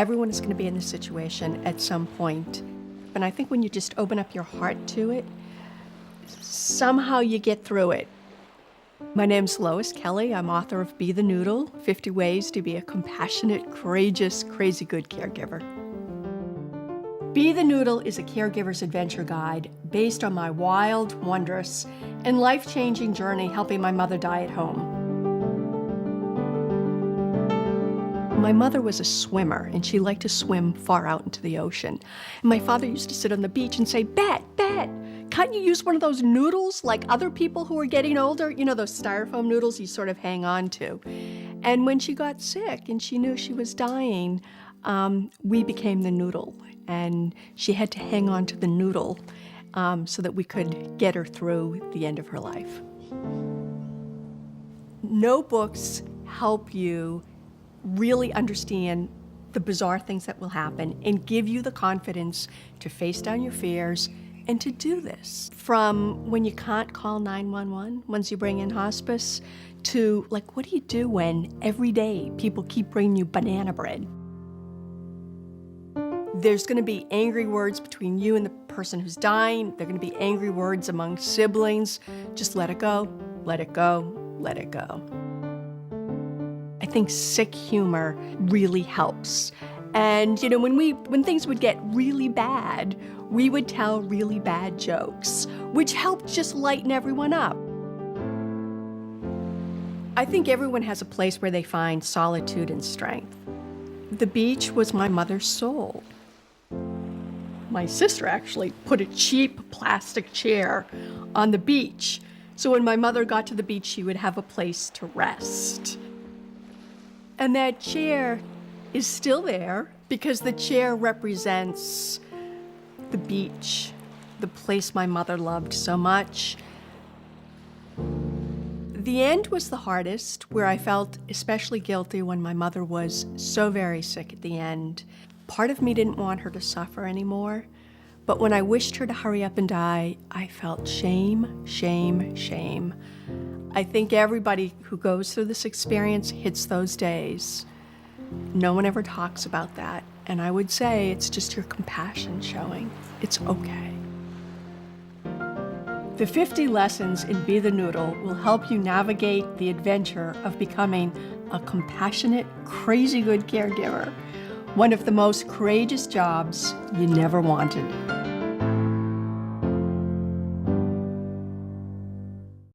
Everyone is going to be in this situation at some point. And I think when you just open up your heart to it, somehow you get through it. My name's Lois Kelly. I'm author of Be the Noodle, 50 Ways to be a Compassionate, Courageous, Crazy Good Caregiver. Be the Noodle is a caregiver's adventure guide based on my wild, wondrous, and life-changing journey helping my mother die at home. My mother was a swimmer, and she liked to swim far out into the ocean. And my father used to sit on the beach and say, Bet, can't you use one of those noodles like other people who are getting older? You know, those styrofoam noodles you sort of hang on to. And when she got sick and she knew she was dying, we became the noodle. And she had to hang on to the noodle so that we could get her through the end of her life. No books help you really understand the bizarre things that will happen and give you the confidence to face down your fears and to do this. From when you can't call 911 once you bring in hospice to like, what do you do when every day people keep bringing you banana bread? There's going to be angry words between you and the person who's dying. There are going to be angry words among siblings. Just let it go, let it go, let it go. I think sick humor really helps. And, you know, when things would get really bad, we would tell really bad jokes, which helped just lighten everyone up. I think everyone has a place where they find solitude and strength. The beach was my mother's soul. My sister actually put a cheap plastic chair on the beach, so when my mother got to the beach, she would have a place to rest. And that chair is still there because the chair represents the beach, the place my mother loved so much. The end was the hardest, where I felt especially guilty when my mother was so very sick at the end. Part of me didn't want her to suffer anymore, but when I wished her to hurry up and die, I felt shame, shame, shame. I think everybody who goes through this experience hits those days. No one ever talks about that, and I would say it's just your compassion showing. It's okay. The 50 lessons in Be the Noodle will help you navigate the adventure of becoming a compassionate, crazy good caregiver, one of the most courageous jobs you never wanted.